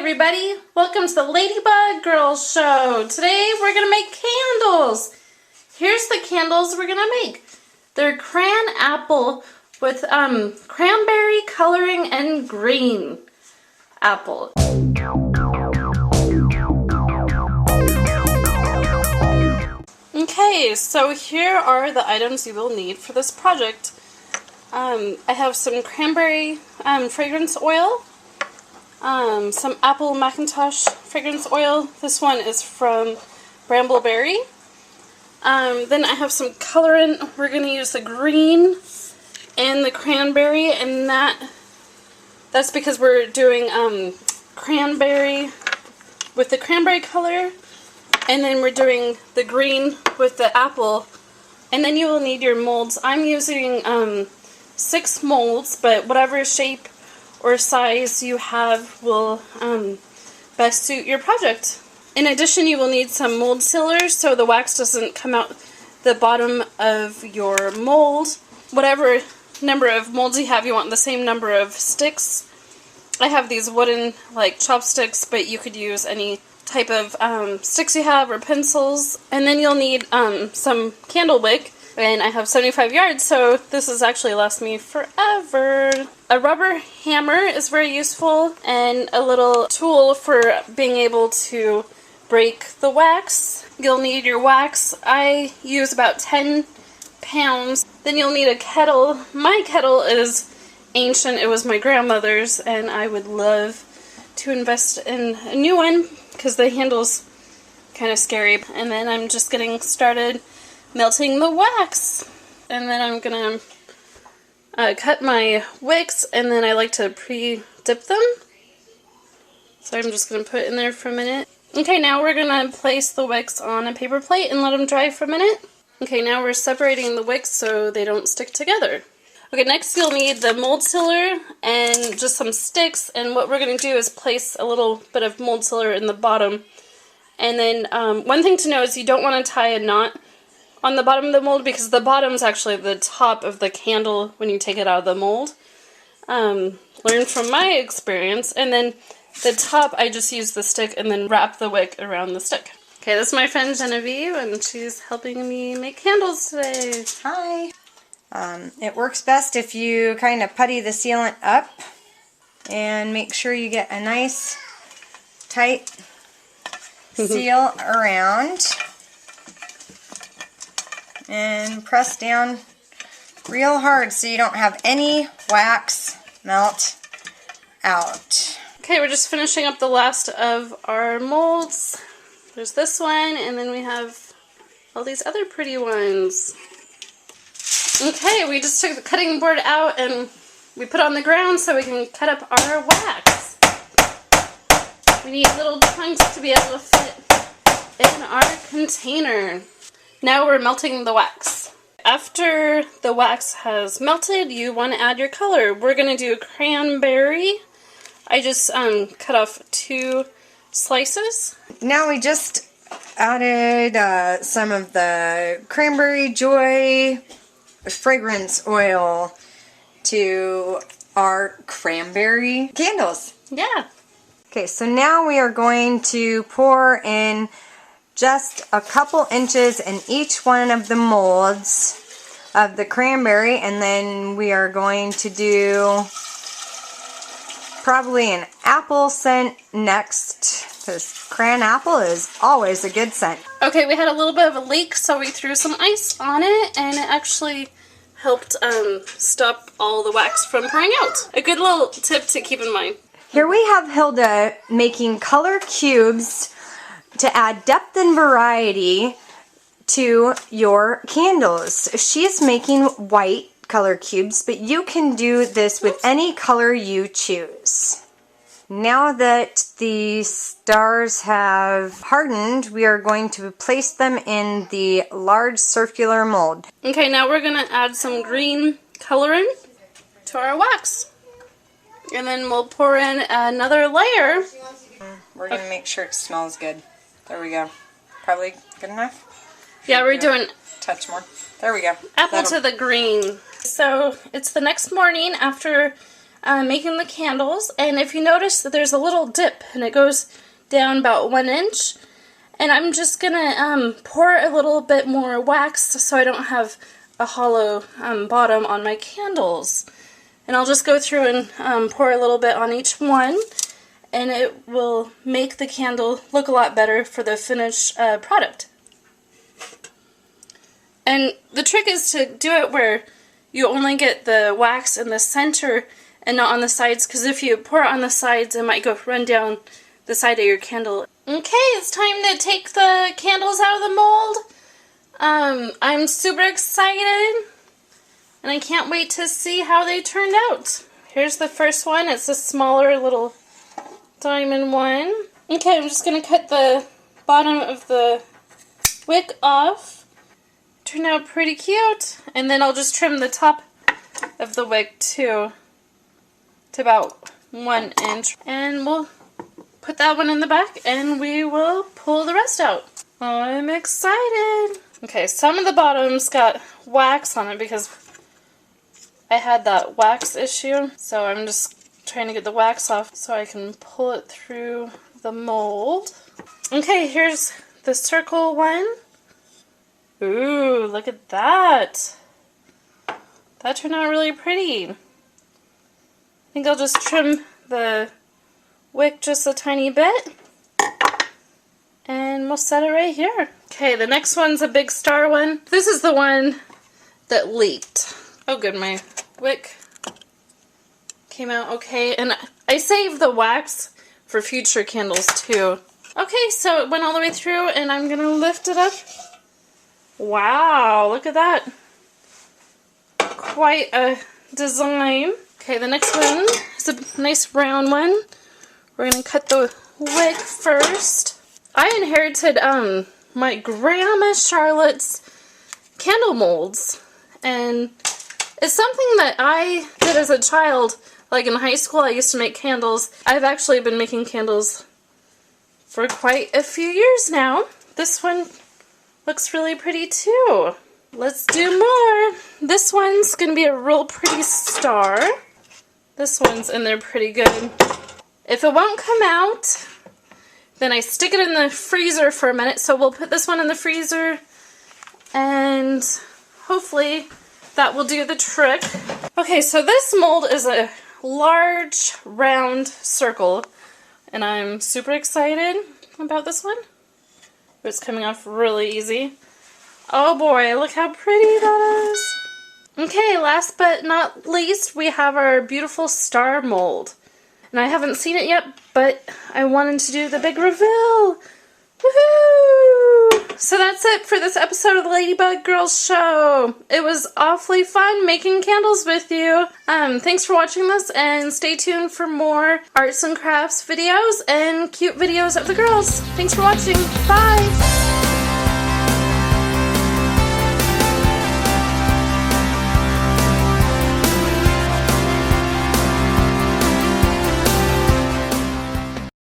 everybody, welcome to the Ladybug Girls Show. Today we're going to make candles. Here's the candles we're going to make. They're cran-apple with cranberry coloring and green apple. Okay, so here are the items you will need for this project. I have some cranberry fragrance oil, some apple macintosh fragrance oil. This one is from Brambleberry. Then I have some colorant. We're going to use the green and the cranberry, and that's because we're doing cranberry with the cranberry color, and then we're doing the green with the apple. And then you will need your molds. I'm using 6 molds, but whatever shape or size you have will best suit your project. In addition, you will need some mold sealers so the wax doesn't come out the bottom of your mold. Whatever number of molds you have, you want the same number of sticks. I have these wooden like chopsticks, but you could use any type of sticks you have or pencils. And then you'll need some candle wick. And I have 75 yards, so this has actually lasted me forever. A rubber hammer is very useful, and a little tool for being able to break the wax. You'll need your wax. I use about 10 pounds. Then you'll need a kettle. My kettle is ancient. It was my grandmother's, and I would love to invest in a new one because the handle's kind of scary. And then I'm just getting started melting the wax, and then I'm gonna cut my wicks, and then I like to pre-dip them, so I'm just gonna put it in there for a minute. Okay, now we're gonna place the wicks on a paper plate and let them dry for a minute. Okay, now we're separating the wicks so they don't stick together. Okay, next you'll need the mold sealer and just some sticks, and what we're gonna do is place a little bit of mold sealer in the bottom. And then one thing to know is you don't want to tie a knot on the bottom of the mold, because the bottom is actually the top of the candle when you take it out of the mold. Learn from my experience. And then the top, I just use the stick and then wrap the wick around the stick. Okay, this is my friend Genevieve, and she's helping me make candles today. Hi. It works best if you kind of putty the sealant up and make sure you get a nice tight seal around. And press down real hard so you don't have any wax melt out. Okay, we're just finishing up the last of our molds. There's this one, and then we have all these other pretty ones. Okay, we just took the cutting board out and we put it on the ground so we can cut up our wax. We need little chunks to be able to fit in our container. Now we're melting the wax. After the wax has melted, you want to add your color. We're going to do cranberry. I just cut off 2 slices. Now we just added some of the Cranberry Joy fragrance oil to our cranberry candles. Yeah. Okay, so now we are going to pour in just a couple inches in each one of the molds of the cranberry, and then we are going to do probably an apple scent next, because cran-apple is always a good scent. Okay, we had a little bit of a leak, so we threw some ice on it, and it actually helped stop all the wax from pouring out. A good little tip to keep in mind. Here we have Hilda making color cubes to add depth and variety to your candles. She's making white color cubes, but you can do this with any color you choose. Now that the stars have hardened, we are going to place them in the large circular mold. Okay, now we're going to add some green colorant to our wax. And then we'll pour in another layer. We're going to make sure it smells good. There we go. Probably good enough? Yeah, we're doing touch more. There we go. Apple to the green. So it's the next morning after making the candles, and if you notice that there's a little dip and it goes down about 1 inch, and I'm just gonna pour a little bit more wax so I don't have a hollow bottom on my candles. And I'll just go through and pour a little bit on each one, and it will make the candle look a lot better for the finished product. And the trick is to do it where you only get the wax in the center and not on the sides, because if you pour it on the sides, it might run down the side of your candle. Okay, it's time to take the candles out of the mold. I'm super excited, and I can't wait to see how they turned out. Here's the first one. It's a smaller little diamond one. Okay, I'm just going to cut the bottom of the wick off. Turned out pretty cute. And then I'll just trim the top of the wick too to about 1 inch. And we'll put that one in the back and we will pull the rest out. I'm excited. Okay, some of the bottoms got wax on it because I had that wax issue. So I'm just trying to get the wax off so I can pull it through the mold. Okay, here's the circle one. Ooh, look at that. That turned out really pretty. I think I'll just trim the wick just a tiny bit. And we'll set it right here. Okay, the next one's a big star one. This is the one that leaked. Oh good, my wick came out okay. And I saved the wax for future candles too. Okay, so it went all the way through and I'm gonna lift it up. Wow, look at that. Quite a design. Okay, the next one is a nice round one. We're gonna cut the wick first. I inherited my grandma Charlotte's candle molds, and it's something that I did as a child. Like in high school I used to make candles. I've actually been making candles for quite a few years now. This one looks really pretty too. Let's do more. This one's gonna be a real pretty star. This one's in there pretty good. If it won't come out, then I stick it in the freezer for a minute. So we'll put this one in the freezer and hopefully that will do the trick. Okay, so this mold is a large round circle and I'm super excited about this one. It's coming off really easy. Oh boy, look how pretty that is. Okay, last but not least, we have our beautiful star mold. And I haven't seen it yet, but I wanted to do the big reveal. Woohoo! So that's it for this episode of the Ladybug Girls Show. It was awfully fun making candles with you. Thanks for watching this, and stay tuned for more arts and crafts videos and cute videos of the girls. Thanks for watching. Bye!